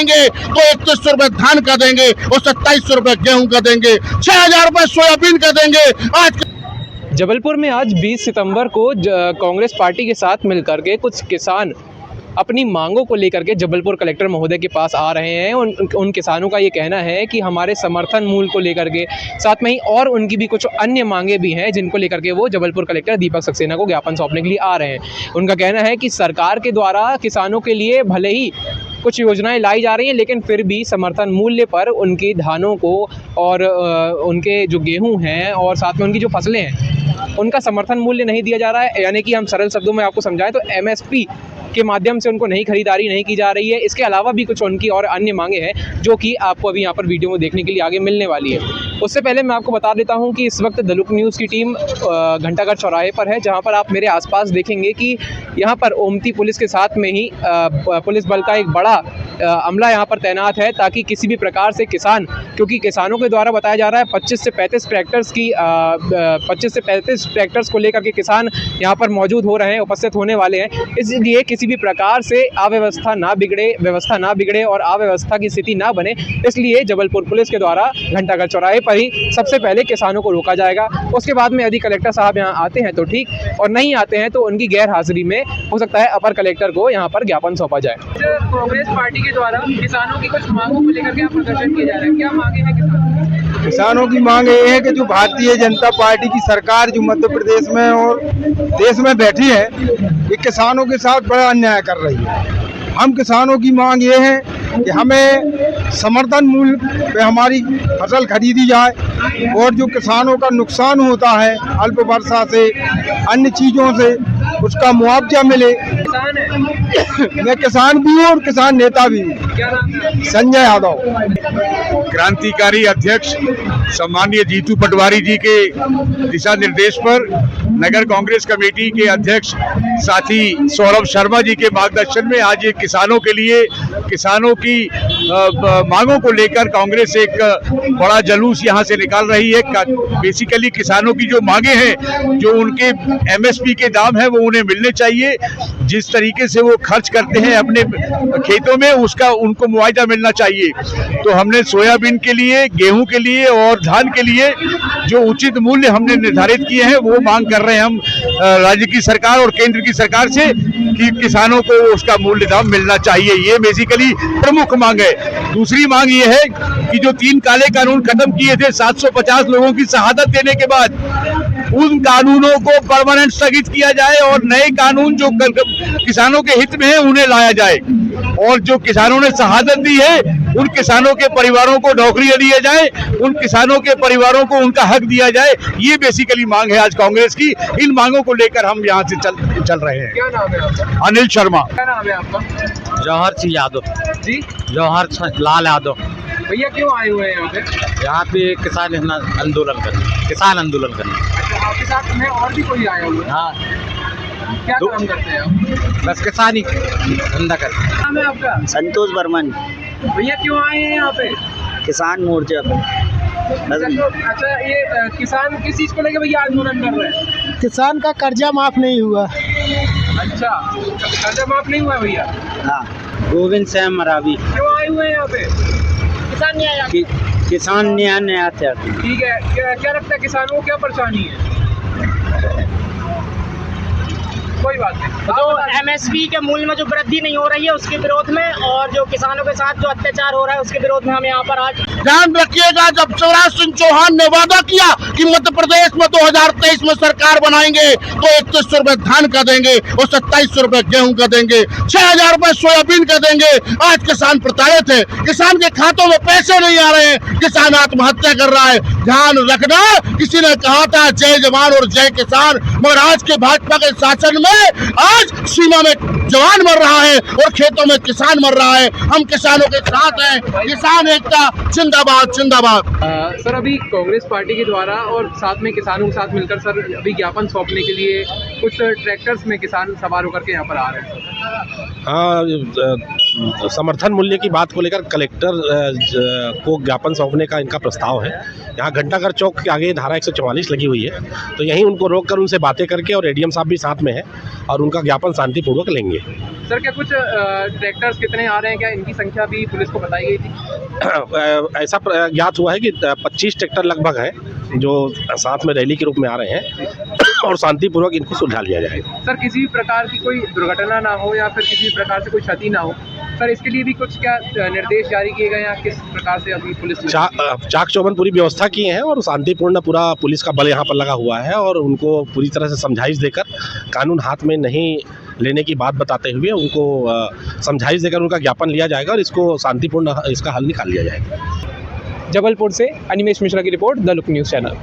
बनाएंगे तो 3100 रुपए धान का देंगे और 2700 रुपए गेहूं का देंगे, 6000 रुपए सोयाबीन का देंगे। आज जबलपुर में आज 20 सितंबर को कांग्रेस पार्टी के साथ मिलकर के कुछ किसान अपनी मांगों को लेकर के जबलपुर कलेक्टर महोदय के पास आ रहे हैं। उन किसानों का ये कहना है कि हमारे समर्थन मूल्य को लेकर के, साथ में ही और उनकी भी कुछ अन्य मांगे भी हैं जिनको लेकर के वो जबलपुर कलेक्टर दीपक सक्सेना को ज्ञापन सौंपने के लिए आ रहे हैं। उनका कहना है कि सरकार के द्वारा किसानों के लिए भले ही कुछ योजनाएं लाई जा रही हैं, लेकिन फिर भी समर्थन मूल्य पर उनके धानों को और उनके जो गेहूँ हैं और साथ में उनकी जो फसलें हैं उनका समर्थन मूल्य नहीं दिया जा रहा है। यानी कि हम सरल शब्दों में आपको समझाएं तो MSP के माध्यम से उनको नहीं खरीदारी नहीं की जा रही है। इसके अलावा भी कुछ उनकी और अन्य मांगे हैं जो कि आपको अभी यहाँ पर वीडियो में देखने के लिए आगे मिलने वाली है। उससे पहले मैं आपको बता देता हूँ कि इस वक्त दलुक न्यूज़ की टीम घंटाघर चौराहे पर है, जहाँ पर आप मेरे आसपास देखेंगे कि यहाँ पर ओमती पुलिस के साथ में ही पुलिस बल का एक बड़ा अमला यहाँ पर तैनात है, ताकि किसी भी प्रकार से किसान, क्योंकि किसानों के द्वारा बताया जा रहा है 25 से 35 ट्रैक्टर्स को लेकर के किसान यहाँ पर मौजूद हो रहे हैं, उपस्थित होने वाले हैं। इसलिए किसी भी प्रकार से व्यवस्था ना बिगड़े और अव्यवस्था की स्थिति ना बने, इसलिए जबलपुर पुलिस के द्वारा घंटाघर चौराहे पर ही सबसे पहले किसानों को रोका जाएगा। उसके बाद में यदि कलेक्टर साहब यहाँ आते हैं तो ठीक, और नहीं आते हैं तो उनकी गैर हाजिरी में हो सकता है अपर कलेक्टर को यहाँ पर ज्ञापन सौंपा जाए। कांग्रेस पार्टी के द्वारा किसानों की कुछ मांगों को लेकर के प्रदर्शन किया जा रहा है, क्या मांगे हैं किसानों की मांग ये है कि जो भारतीय जनता पार्टी की सरकार जो मध्य प्रदेश में और देश में बैठी है, ये किसानों के साथ बड़ा अन्याय कर रही है। हम किसानों की मांग ये है कि हमें समर्थन मूल्य पे हमारी फसल खरीदी जाए और जो किसानों का नुकसान होता है अल्प वर्षा से, अन्य चीज़ों से, उसका मुआवजा मिले। मैं किसान भी हूँ और किसान नेता भी हूँ। संजय यादव। क्रांतिकारी अध्यक्ष सम्माननीय जीतू पटवारी जी के दिशा निर्देश पर नगर कांग्रेस कमेटी के अध्यक्ष साथी सौरभ शर्मा जी के मार्गदर्शन में आज ये किसानों के लिए, किसानों की मांगों को लेकर कांग्रेस एक बड़ा जुलूस यहाँ से निकाल रही है। बेसिकली किसानों की जो मांगे हैं, जो उनके MSP के दाम है वो उन्हें मिलने चाहिए। जिस तरीके से वो खर्च करते हैं अपने खेतों में, उसका उनको मुआवजा मिलना चाहिए। तो हमने सोयाबीन के लिए, गेहूं के लिए और धान के लिए जो उचित मूल्य हमने निर्धारित किए हैं वो मांग कर रहे हैं हम राज्य की सरकार और केंद्र की सरकार से कि किसानों को उसका मूल्य दाम मिलना चाहिए। ये बेसिकली प्रमुख मांग है। दूसरी मांग ये है कि जो 3 काले कानून खत्म किए थे 750 लोगों की शहादत देने के बाद, उन कानूनों को परमानेंट स्थगित किया जाए और नए कानून जो किसानों के हित में है उन्हें लाया जाए। और जो किसानों ने शहादत दी है उन किसानों के परिवारों को नौकरियां दिए जाए, उन किसानों के परिवारों को उनका हक दिया जाए। ये बेसिकली मांग है आज कांग्रेस की। इन मांगों को लेकर हम यहाँ से चल रहे हैं। क्या नाम है आपका? अनिल शर्मा। क्या नाम है आपका? जौहर सिंह यादव जी। जौहर लाल यादव। भैया क्यों आए हुए हैं यहाँ पे? यहाँ पे किसान आंदोलन करने। अच्छा, आपके साथ में और भी कोई आया हुआ है? हाँ, क्या काम करते हैं आप? बस किसानी धंधा करते हैं। नाम है आपका? संतोष बर्मन। भैया क्यों आए हैं यहाँ पे? किसान मोर्चा पर। अच्छा, ये किसान किस चीज को लेकर भैया आंदोलन कर रहे हैं? किसान का कर्जा माफ नहीं हुआ। अच्छा, कर्जा माफ नहीं हुआ भैया? हाँ। गोविंद श्याम मरावी। क्यों आए हुए हैं यहाँ पे? किसान न्याय। किसान न्याय आते हैं। ठीक है, क्या लगता है किसानों को क्या परेशानी है? कोई बात नहीं। तो MSP के मूल्य में जो वृद्धि नहीं हो रही है उसके विरोध में, और जो किसानों के साथ जो अत्याचार हो रहा है उसके विरोध में हम यहाँ पर आज। ध्यान रखिएगा, जब शिवराज सिंह चौहान ने वादा किया कि मध्य प्रदेश में 2023 में सरकार बनाएंगे तो 3100 रुपए धान का देंगे और 2700 रुपए गेहूं का देंगे, 6000 रुपए सोयाबीन का देंगे। आज किसान प्रताड़ित है, किसान के खातों में पैसे नहीं आ रहे हैं, किसान आत्महत्या कर रहा है। ध्यान रखना, किसी ने कहा था जय जवान और जय किसान, मगर आज के भाजपा के शासन में आज सीमा में जवान मर रहा है और खेतों में किसान मर रहा है। हम किसानों के साथ हैं। किसान एकता जिंदाबाद जिंदाबाद। सर, अभी कांग्रेस पार्टी के द्वारा और साथ में किसानों के साथ मिलकर सर अभी ज्ञापन सौंपने के लिए कुछ ट्रैक्टर्स में किसान सवार होकर के यहाँ पर आ रहे हैं। हाँ, समर्थन मूल्य की बात को लेकर कलेक्टर को ज्ञापन सौंपने का इनका प्रस्ताव है। यहाँ घंटाघर चौक के आगे धारा 144 लगी हुई है, तो यहीं उनको रोककर उनसे बातें करके, और एडीएम साहब भी साथ में है, और उनका ज्ञापन शांतिपूर्वक लेंगे। सर क्या कुछ ट्रैक्टर्स कितने आ रहे हैं, क्या इनकी संख्या भी पुलिस को बताई गई थी? ऐसा ज्ञात हुआ है कि 25 ट्रैक्टर लगभग हैं जो साथ में रैली के रूप में आ रहे हैं, और शांतिपूर्वक इनको सुलझा लिया जाएगा। सर किसी भी प्रकार की कोई दुर्घटना ना हो या फिर किसी भी प्रकार से कोई क्षति ना हो, सर इसके लिए भी कुछ क्या निर्देश जारी किए गए हैं, किस प्रकार से अभी पुलिस चाक चौबंद पूरी व्यवस्था किए हैं, और शांतिपूर्ण पूरा पुलिस का बल यहाँ पर लगा हुआ है, और उनको पूरी तरह से समझाइश देकर, कानून हाथ में नहीं लेने की बात बताते हुए उनको समझाइश देकर उनका ज्ञापन लिया जाएगा, और इसको शांतिपूर्ण इसका हल निकाल लिया जाएगा। जबलपुर से अनिमेश मिश्रा की report, the look news channel.